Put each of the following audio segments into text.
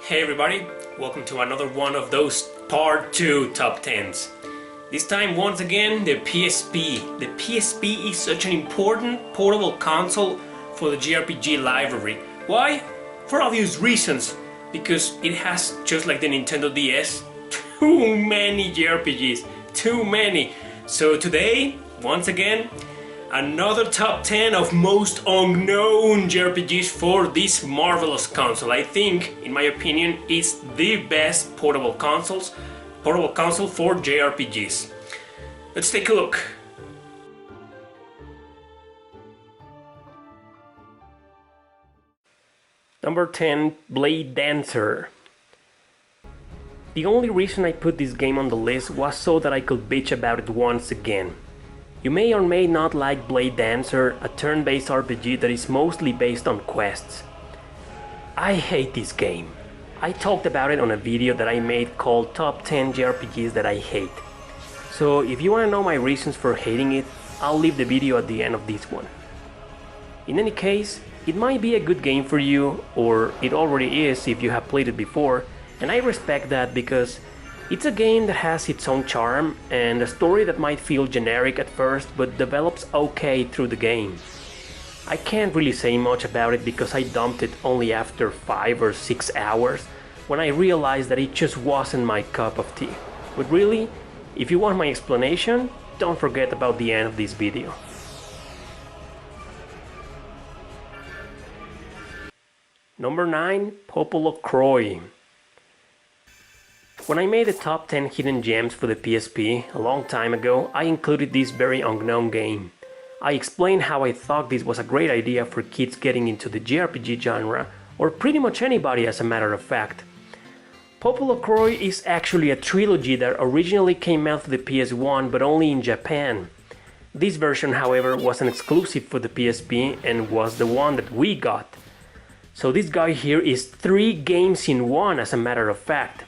Hey everybody, welcome to another one of those part 2 top 10s. This time once again the PSP. The PSP is such an important portable console for the JRPG library. Why? For obvious reasons. Because it has, just like the Nintendo DS, too many JRPGs. Too many. So today, once again, another top 10 of most unknown JRPGs for this marvelous console. I think, in my opinion, it's the best portable console for JRPGs. Let's take a look. Number 10, Blade Dancer. The only reason I put this game on the list was so that I could bitch about it once again. You may or may not like Blade Dancer, a turn-based RPG that is mostly based on quests. I hate this game. I talked about it on a video that I made called Top 10 JRPGs that I hate. So if you want to know my reasons for hating it, I'll leave the video at the end of this one. In any case, it might be a good game for you, or it already is if you have played it before, and I respect that because it's a game that has its own charm and a story that might feel generic at first but develops okay through the game. I can't really say much about it because I dumped it only after 5 or 6 hours when I realized that it just wasn't my cup of tea. But really, if you want my explanation, don't forget about the end of this video. Number 9, Lacroix. When I made the top 10 hidden gems for the PSP a long time ago, I included this very unknown game. I explained how I thought this was a great idea for kids getting into the JRPG genre, or pretty much anybody as a matter of fact. Lacroix is actually a trilogy that originally came out for the PS1 but only in Japan. This version, however, was an exclusive for the PSP and was the one that we got. So this guy here is 3 games in one as a matter of fact.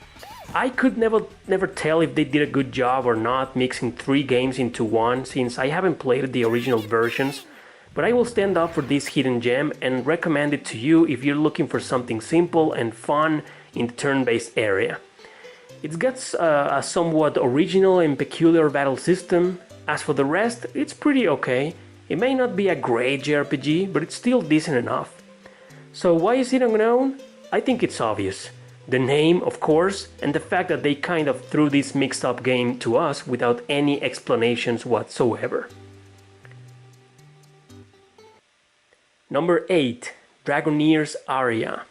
I could never tell if they did a good job or not mixing 3 games into one since I haven't played the original versions, but I will stand up for this hidden gem and recommend it to you if you're looking for something simple and fun in the turn-based area. It's got a somewhat original and peculiar battle system. As for the rest, it's pretty okay. It may not be a great JRPG, but it's still decent enough. So why is it unknown? I think it's obvious. The name, of course, and the fact that they kind of threw this mixed up game to us without any explanations whatsoever. Number 8, Dragoneer's Aria.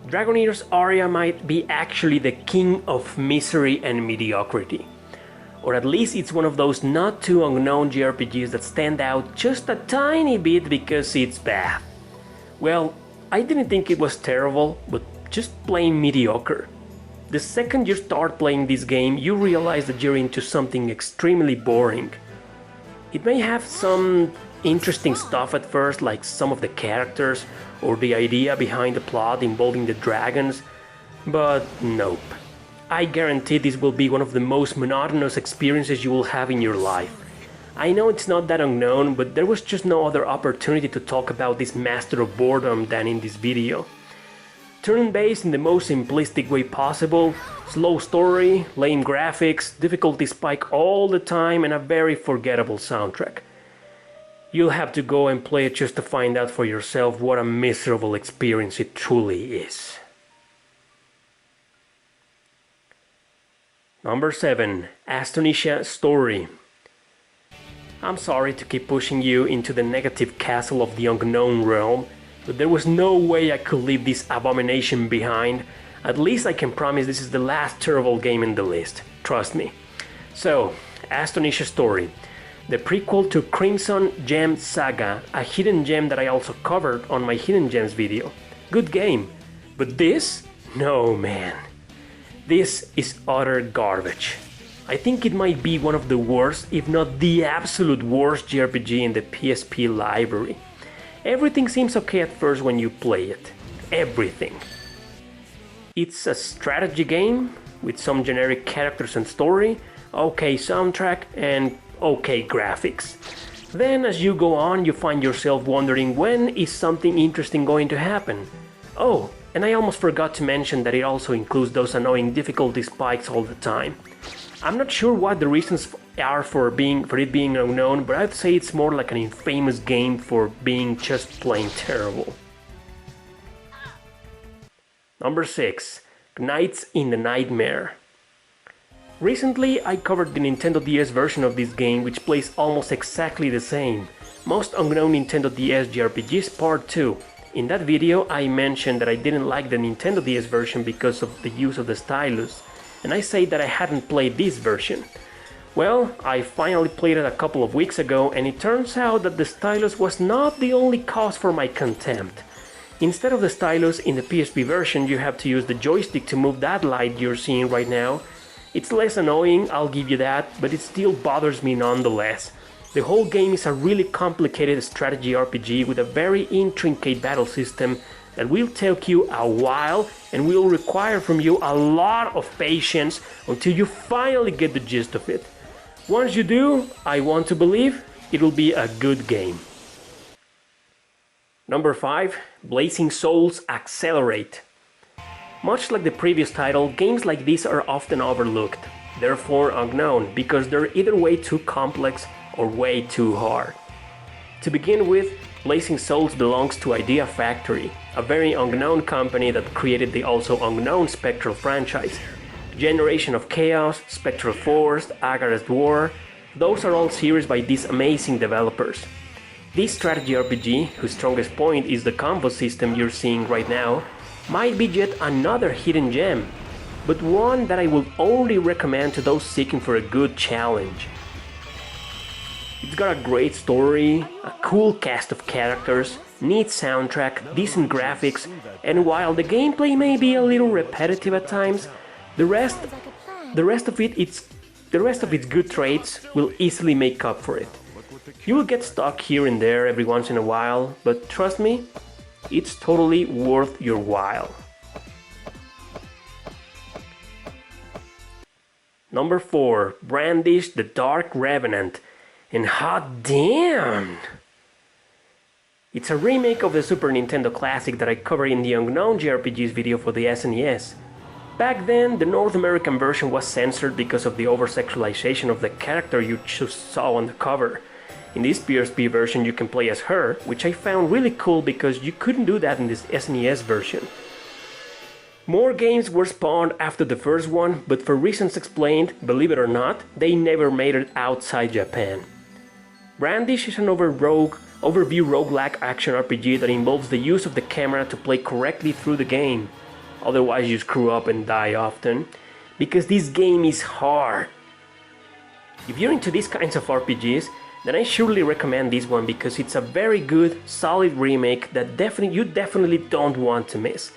Dragoneer's Aria might be actually the king of misery and mediocrity. Or at least it's one of those not too unknown JRPGs that stand out just a tiny bit because it's bad. Well, I didn't think it was terrible, but just plain mediocre. The second you start playing this game, you realize that you're into something extremely boring. It may have some interesting stuff at first, like some of the characters or the idea behind the plot involving the dragons, but nope. I guarantee this will be one of the most monotonous experiences you will have in your life. I know it's not that unknown, but there was just no other opportunity to talk about this master of boredom than in this video. Turn-based in the most simplistic way possible, slow story, lame graphics, difficulty spike all the time, and a very forgettable soundtrack. You'll have to go and play it just to find out for yourself what a miserable experience it truly is. Number 7, Astonishes Story. I'm sorry to keep pushing you into the negative castle of the unknown realm, but there was no way I could leave this abomination behind. At least I can promise this is the last terrible game in the list. Trust me. So, Astonishes Story. The prequel to Crimson Gem Saga, a hidden gem that I also covered on my Hidden Gems video. Good game. But this? No man. This is utter garbage. I think it might be one of the worst, if not the absolute worst JRPG in the PSP library. Everything seems okay at first when you play it. Everything. It's a strategy game with some generic characters and story, okay soundtrack, and okay graphics. Then as you go on, you find yourself wondering when is something interesting going to happen. Oh, and I almost forgot to mention that it also includes those annoying difficulty spikes all the time. I'm not sure what the reasons are for it being unknown, but I'd say it's more like an infamous game for being just plain terrible. Number 6. Nights in the Nightmare. Recently, I covered the Nintendo DS version of this game, which plays almost exactly the same. Most Unknown Nintendo DS JRPGs Part 2. In that video, I mentioned that I didn't like the Nintendo DS version because of the use of the stylus, and I said that I hadn't played this version. Well, I finally played it a couple of weeks ago, and it turns out that the stylus was not the only cause for my contempt. Instead of the stylus in the PSP version, you have to use the joystick to move that light you're seeing right now. It's less annoying, I'll give you that, but it still bothers me nonetheless. The whole game is a really complicated strategy RPG with a very intricate battle system that will take you a while and will require from you a lot of patience until you finally get the gist of it. Once you do, I want to believe it'll be a good game. Number 5. Blazing Souls Accelerate. Much like the previous title, games like this are often overlooked, therefore unknown, because they're either way too complex or way too hard. To begin with, Blazing Souls belongs to Idea Factory, a very unknown company that created the also unknown Spectral franchise. Generation of Chaos, Spectral Force, Agarest War, those are all series by these amazing developers. This strategy RPG, whose strongest point is the combo system you're seeing right now, might be yet another hidden gem, but one that I would only recommend to those seeking for a good challenge. It's got a great story, a cool cast of characters, neat soundtrack, decent graphics, and while the gameplay may be a little repetitive at times, the rest of its good traits will easily make up for it. You will get stuck here and there every once in a while, but trust me, it's totally worth your while. Number 4. Brandished the Dark Revenant. And hot damn! It's a remake of the Super Nintendo classic that I covered in the Unknown JRPGs video for the SNES. Back then, the North American version was censored because of the over-sexualization of the character you just saw on the cover. In this PSP version you can play as her, which I found really cool because you couldn't do that in this SNES version. More games were spawned after the first one, but for reasons explained, believe it or not, they never made it outside Japan. Brandished is an overview roguelike action RPG that involves the use of the camera to play correctly through the game. Otherwise you screw up and die often, because this game is hard. If you're into these kinds of RPGs, then I surely recommend this one because it's a very good, solid remake that you definitely don't want to miss.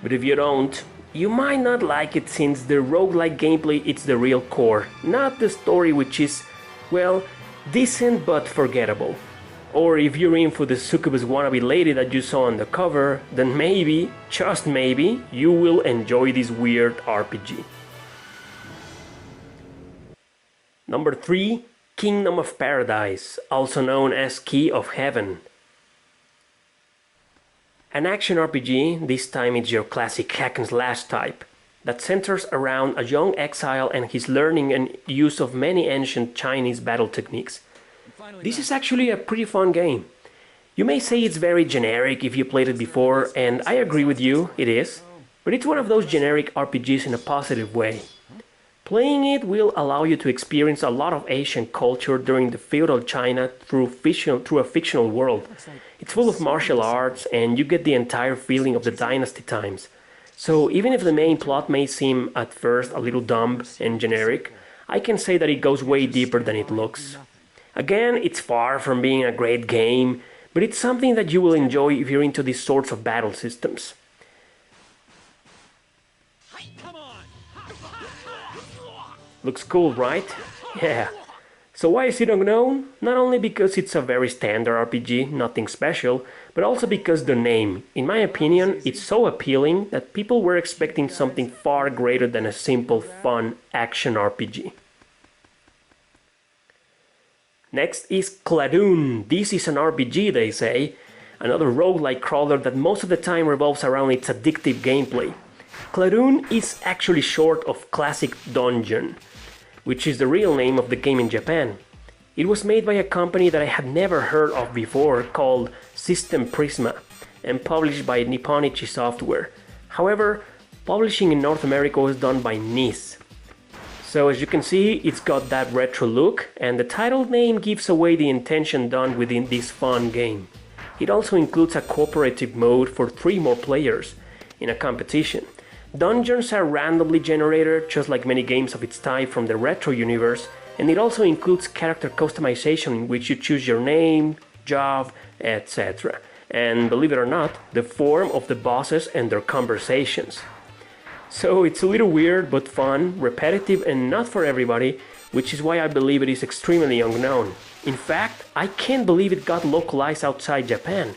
But if you don't, you might not like it since the roguelike gameplay is the real core, not the story, which is, well, decent but forgettable. Or if you're in for the succubus wannabe lady that you saw on the cover, then maybe, just maybe, you will enjoy this weird RPG. Number 3. Kingdom of Paradise, also known as Key of Heaven. An action RPG, this time it's your classic hack and slash type, that centers around a young exile and his learning and use of many ancient Chinese battle techniques. This is actually a pretty fun game. You may say it's very generic if you played it before, and I agree with you, it is, but it's one of those generic RPGs in a positive way. Playing it will allow you to experience a lot of Asian culture during the feudal China through a fictional world. It's full of martial arts and you get the entire feeling of the dynasty times. So even if the main plot may seem at first a little dumb and generic, I can say that it goes way deeper than it looks. Again, it's far from being a great game, but it's something that you will enjoy if you're into these sorts of battle systems. Looks cool, right? Yeah. So why is it unknown? Not only because it's a very standard RPG, nothing special, but also because the name, in my opinion, it's so appealing that people were expecting something far greater than a simple, fun action RPG. Next is Lagoon. This is an RPG, they say. another roguelike crawler that most of the time revolves around its addictive gameplay. Lagoon is actually short of Classic Dungeon, which is the real name of the game in Japan. It was made by a company that I had never heard of before called System Prisma and published by Nipponichi Software. However, publishing in North America was done by NIS. So as you can see, it's got that retro look, and the title name gives away the intention done within this fun game. It also includes a cooperative mode for 3 more players in a competition. Dungeons are randomly generated, just like many games of its type from the retro universe, and it also includes character customization in which you choose your name, job, etc. And believe it or not, the form of the bosses and their conversations. So it's a little weird but fun, repetitive and not for everybody, which is why I believe it is extremely unknown. In fact, I can't believe it got localized outside Japan.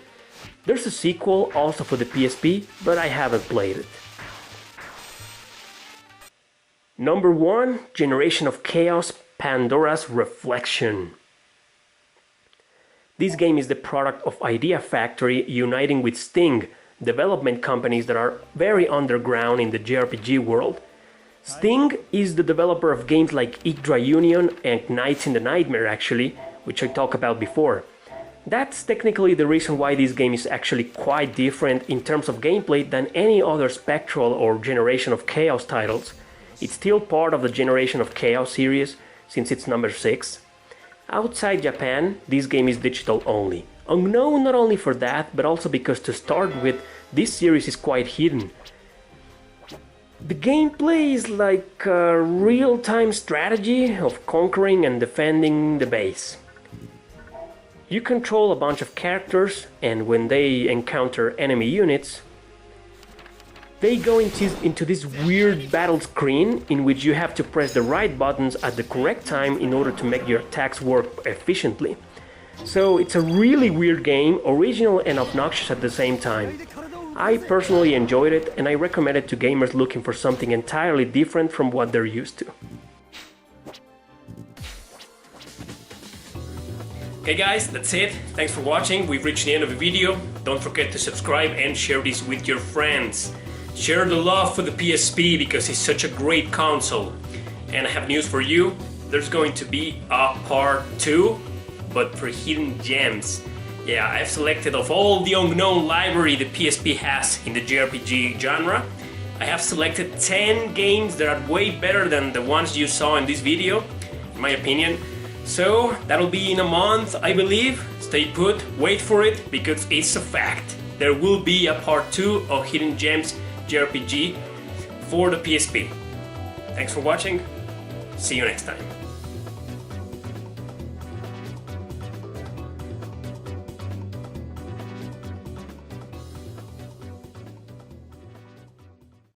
There's a sequel also for the PSP, but I haven't played it. Number 1, Generation of Chaos, Pandoras Reflection. This game is the product of Idea Factory uniting with Sting, development companies that are very underground in the JRPG world. Sting is the developer of games like Yggdra Union and Nights in the Nightmare actually, which I talked about before. That's technically the reason why this game is actually quite different in terms of gameplay than any other Spectral or Generation of Chaos titles. It's still part of the Generation of Chaos series, since it's number 6. Outside Japan, this game is digital only. Unknown not only for that, but also because to start with, this series is quite hidden. The gameplay is like a real-time strategy of conquering and defending the base. You control a bunch of characters, and when they encounter enemy units, they go into this weird battle screen in which you have to press the right buttons at the correct time in order to make your attacks work efficiently. So it's a really weird game, original and obnoxious at the same time. I personally enjoyed it and I recommend it to gamers looking for something entirely different from what they're used to. Okay guys, that's it. Thanks for watching. We've reached the end of the video. Don't forget to subscribe and share this with your friends. Share the love for the PSP because it's such a great console. And I have news for you. There's going to be a part 2, but for hidden gems. Yeah, I've selected of all the unknown library the PSP has in the JRPG genre. I have selected 10 games that are way better than the ones you saw in this video, in my opinion. So that'll be in a month, I believe. Stay put, wait for it, because it's a fact. There will be a part 2 of Hidden Gems JRPG for the PSP. Thanks for watching. See you next time.